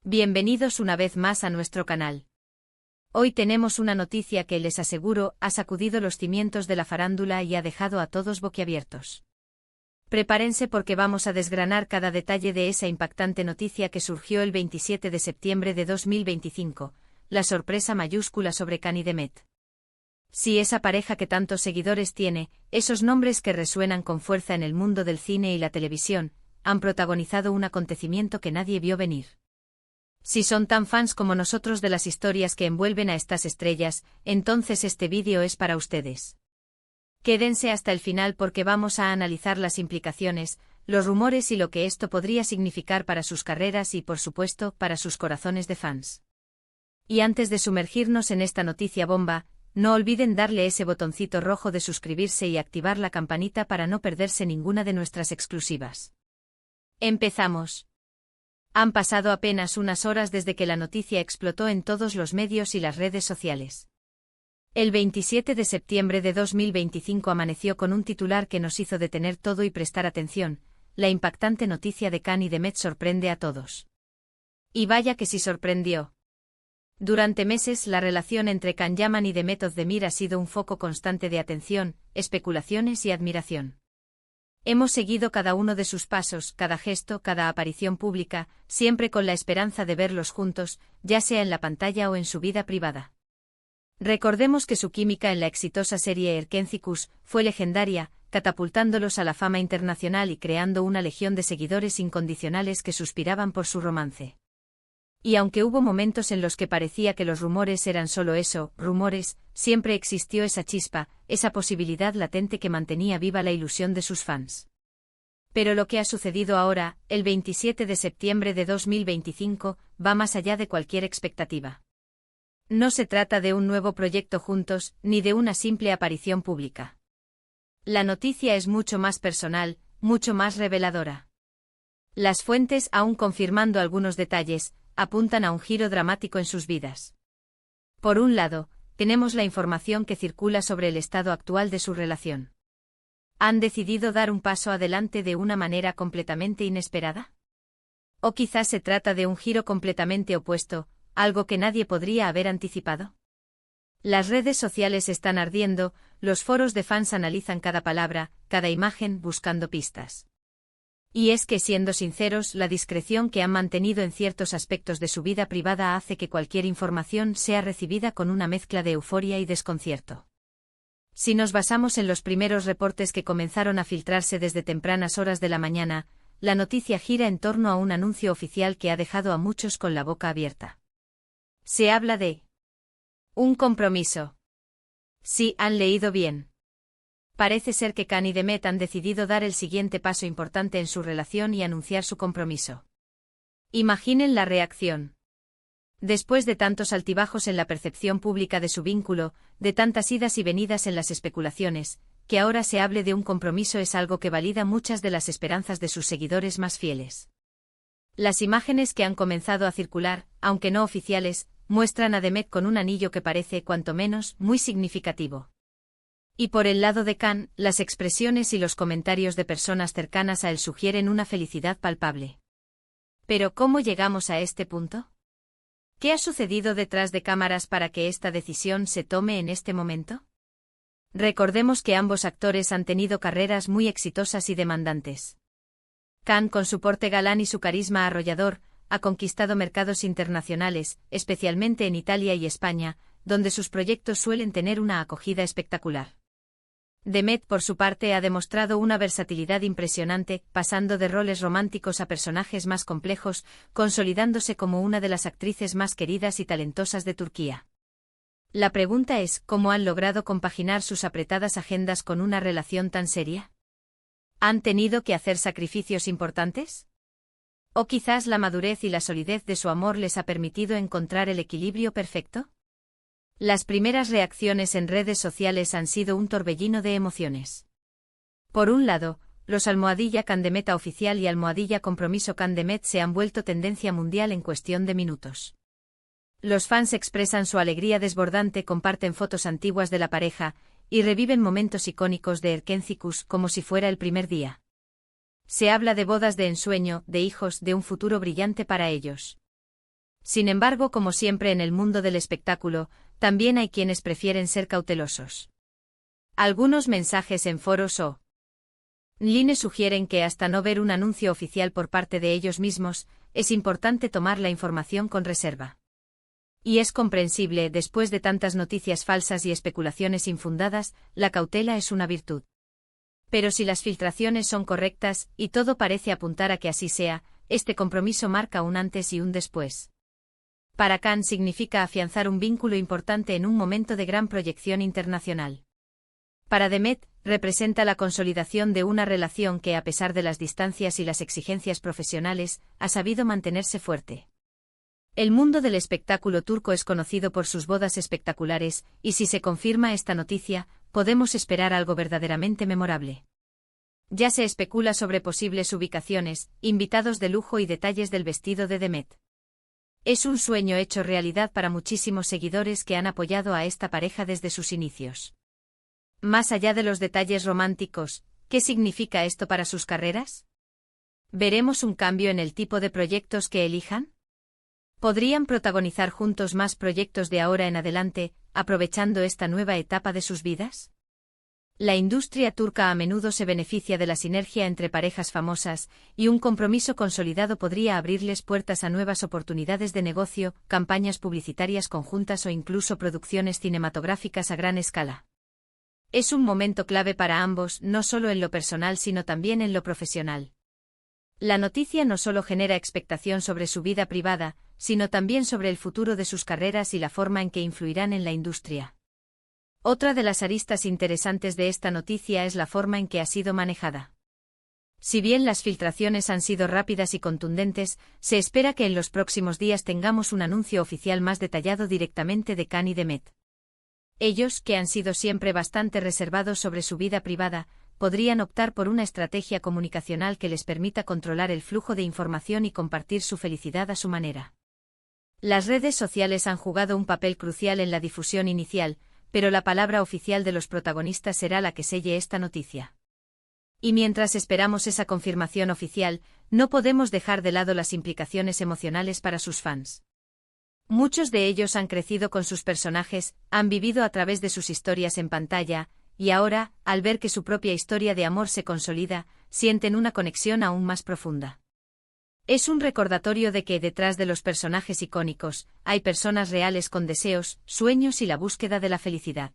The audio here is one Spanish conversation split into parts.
Bienvenidos una vez más a nuestro canal. Hoy tenemos una noticia que, les aseguro, ha sacudido los cimientos de la farándula y ha dejado a todos boquiabiertos. Prepárense porque vamos a desgranar cada detalle de esa impactante noticia que surgió el 27 de septiembre de 2025, la sorpresa mayúscula sobre Khan y Demet. Sí, esa pareja que tantos seguidores tiene, esos nombres que resuenan con fuerza en el mundo del cine y la televisión, han protagonizado un acontecimiento que nadie vio venir. Si son tan fans como nosotros de las historias que envuelven a estas estrellas, entonces este vídeo es para ustedes. Quédense hasta el final porque vamos a analizar las implicaciones, los rumores y lo que esto podría significar para sus carreras y, por supuesto, para sus corazones de fans. Y antes de sumergirnos en esta noticia bomba, no olviden darle ese botoncito rojo de suscribirse y activar la campanita para no perderse ninguna de nuestras exclusivas. Empezamos. Han pasado apenas unas horas desde que la noticia explotó en todos los medios y las redes sociales. El 27 de septiembre de 2025 amaneció con un titular que nos hizo detener todo y prestar atención: la impactante noticia de Khan y Demet sorprende a todos. Y vaya que sí sorprendió. Durante meses la relación entre Khan Yaman y Demet Özdemir ha sido un foco constante de atención, especulaciones y admiración. Hemos seguido cada uno de sus pasos, cada gesto, cada aparición pública, siempre con la esperanza de verlos juntos, ya sea en la pantalla o en su vida privada. Recordemos que su química en la exitosa serie Erkenzikuz fue legendaria, catapultándolos a la fama internacional y creando una legión de seguidores incondicionales que suspiraban por su romance. Y aunque hubo momentos en los que parecía que los rumores eran solo eso, rumores, siempre existió esa chispa, esa posibilidad latente que mantenía viva la ilusión de sus fans. Pero lo que ha sucedido ahora, el 27 de septiembre de 2025, va más allá de cualquier expectativa. No se trata de un nuevo proyecto juntos, ni de una simple aparición pública. La noticia es mucho más personal, mucho más reveladora. Las fuentes, aún confirmando algunos detalles, apuntan a un giro dramático en sus vidas. Por un lado, tenemos la información que circula sobre el estado actual de su relación. ¿Han decidido dar un paso adelante de una manera completamente inesperada? ¿O quizás se trata de un giro completamente opuesto, algo que nadie podría haber anticipado? Las redes sociales están ardiendo, los foros de fans analizan cada palabra, cada imagen, buscando pistas. Y es que, siendo sinceros, la discreción que han mantenido en ciertos aspectos de su vida privada hace que cualquier información sea recibida con una mezcla de euforia y desconcierto. Si nos basamos en los primeros reportes que comenzaron a filtrarse desde tempranas horas de la mañana, la noticia gira en torno a un anuncio oficial que ha dejado a muchos con la boca abierta. Se habla de un compromiso. Sí, han leído bien. Parece ser que Khan y Demet han decidido dar el siguiente paso importante en su relación y anunciar su compromiso. Imaginen la reacción. Después de tantos altibajos en la percepción pública de su vínculo, de tantas idas y venidas en las especulaciones, que ahora se hable de un compromiso es algo que valida muchas de las esperanzas de sus seguidores más fieles. Las imágenes que han comenzado a circular, aunque no oficiales, muestran a Demet con un anillo que parece, cuanto menos, muy significativo. Y por el lado de Khan, las expresiones y los comentarios de personas cercanas a él sugieren una felicidad palpable. Pero ¿cómo llegamos a este punto? ¿Qué ha sucedido detrás de cámaras para que esta decisión se tome en este momento? Recordemos que ambos actores han tenido carreras muy exitosas y demandantes. Khan, con su porte galán y su carisma arrollador, ha conquistado mercados internacionales, especialmente en Italia y España, donde sus proyectos suelen tener una acogida espectacular. Demet, por su parte, ha demostrado una versatilidad impresionante, pasando de roles románticos a personajes más complejos, consolidándose como una de las actrices más queridas y talentosas de Turquía. La pregunta es, ¿cómo han logrado compaginar sus apretadas agendas con una relación tan seria? ¿Han tenido que hacer sacrificios importantes? ¿O quizás la madurez y la solidez de su amor les ha permitido encontrar el equilibrio perfecto? Las primeras reacciones en redes sociales han sido un torbellino de emociones. Por un lado, los almohadilla Khan Demet oficial y almohadilla compromiso Khan Demet se han vuelto tendencia mundial en cuestión de minutos. Los fans expresan su alegría desbordante, comparten fotos antiguas de la pareja y reviven momentos icónicos de Erkenzikuz como si fuera el primer día. Se habla de bodas de ensueño, de hijos, de un futuro brillante para ellos. Sin embargo, como siempre en el mundo del espectáculo, también hay quienes prefieren ser cautelosos. Algunos mensajes en foros o Line sugieren que hasta no ver un anuncio oficial por parte de ellos mismos, es importante tomar la información con reserva. Y es comprensible, después de tantas noticias falsas y especulaciones infundadas, la cautela es una virtud. Pero si las filtraciones son correctas, y todo parece apuntar a que así sea, este compromiso marca un antes y un después. Para Khan significa afianzar un vínculo importante en un momento de gran proyección internacional. Para Demet, representa la consolidación de una relación que, a pesar de las distancias y las exigencias profesionales, ha sabido mantenerse fuerte. El mundo del espectáculo turco es conocido por sus bodas espectaculares, y si se confirma esta noticia, podemos esperar algo verdaderamente memorable. Ya se especula sobre posibles ubicaciones, invitados de lujo y detalles del vestido de Demet. Es un sueño hecho realidad para muchísimos seguidores que han apoyado a esta pareja desde sus inicios. Más allá de los detalles románticos, ¿qué significa esto para sus carreras? ¿Veremos un cambio en el tipo de proyectos que elijan? ¿Podrían protagonizar juntos más proyectos de ahora en adelante, aprovechando esta nueva etapa de sus vidas? La industria turca a menudo se beneficia de la sinergia entre parejas famosas, y un compromiso consolidado podría abrirles puertas a nuevas oportunidades de negocio, campañas publicitarias conjuntas o incluso producciones cinematográficas a gran escala. Es un momento clave para ambos, no solo en lo personal sino también en lo profesional. La noticia no solo genera expectación sobre su vida privada, sino también sobre el futuro de sus carreras y la forma en que influirán en la industria. Otra de las aristas interesantes de esta noticia es la forma en que ha sido manejada. Si bien las filtraciones han sido rápidas y contundentes, se espera que en los próximos días tengamos un anuncio oficial más detallado directamente de Khan y Demet. Ellos, que han sido siempre bastante reservados sobre su vida privada, podrían optar por una estrategia comunicacional que les permita controlar el flujo de información y compartir su felicidad a su manera. Las redes sociales han jugado un papel crucial en la difusión inicial, pero la palabra oficial de los protagonistas será la que selle esta noticia. Y mientras esperamos esa confirmación oficial, no podemos dejar de lado las implicaciones emocionales para sus fans. Muchos de ellos han crecido con sus personajes, han vivido a través de sus historias en pantalla, y ahora, al ver que su propia historia de amor se consolida, sienten una conexión aún más profunda. Es un recordatorio de que detrás de los personajes icónicos, hay personas reales con deseos, sueños y la búsqueda de la felicidad.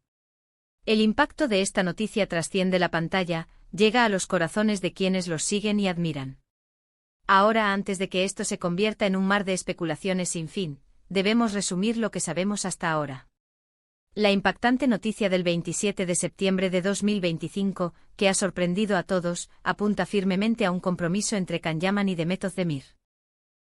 El impacto de esta noticia trasciende la pantalla, llega a los corazones de quienes los siguen y admiran. Ahora, antes de que esto se convierta en un mar de especulaciones sin fin, debemos resumir lo que sabemos hasta ahora. La impactante noticia del 27 de septiembre de 2025, que ha sorprendido a todos, apunta firmemente a un compromiso entre Can Yaman y Demet Özdemir.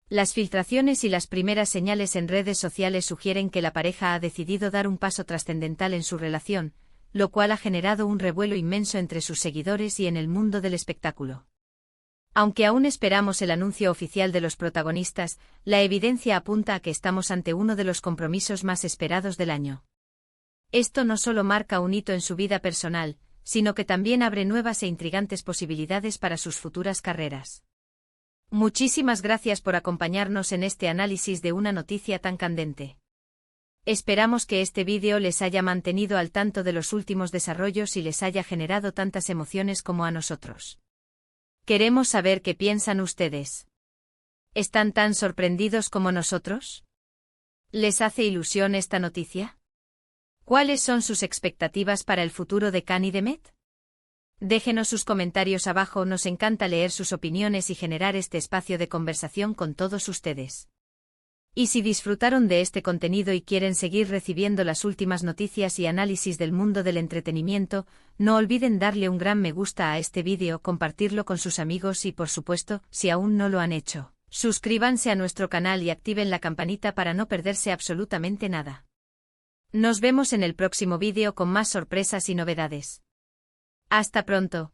Las filtraciones y las primeras señales en redes sociales sugieren que la pareja ha decidido dar un paso trascendental en su relación, lo cual ha generado un revuelo inmenso entre sus seguidores y en el mundo del espectáculo. Aunque aún esperamos el anuncio oficial de los protagonistas, la evidencia apunta a que estamos ante uno de los compromisos más esperados del año. Esto no solo marca un hito en su vida personal, sino que también abre nuevas e intrigantes posibilidades para sus futuras carreras. Muchísimas gracias por acompañarnos en este análisis de una noticia tan candente. Esperamos que este vídeo les haya mantenido al tanto de los últimos desarrollos y les haya generado tantas emociones como a nosotros. Queremos saber qué piensan ustedes. ¿Están tan sorprendidos como nosotros? ¿Les hace ilusión esta noticia? ¿Cuáles son sus expectativas para el futuro de Khan y Demet? Déjenos sus comentarios abajo, nos encanta leer sus opiniones y generar este espacio de conversación con todos ustedes. Y si disfrutaron de este contenido y quieren seguir recibiendo las últimas noticias y análisis del mundo del entretenimiento, no olviden darle un gran me gusta a este vídeo, compartirlo con sus amigos y por supuesto, si aún no lo han hecho, suscríbanse a nuestro canal y activen la campanita para no perderse absolutamente nada. Nos vemos en el próximo vídeo con más sorpresas y novedades. Hasta pronto.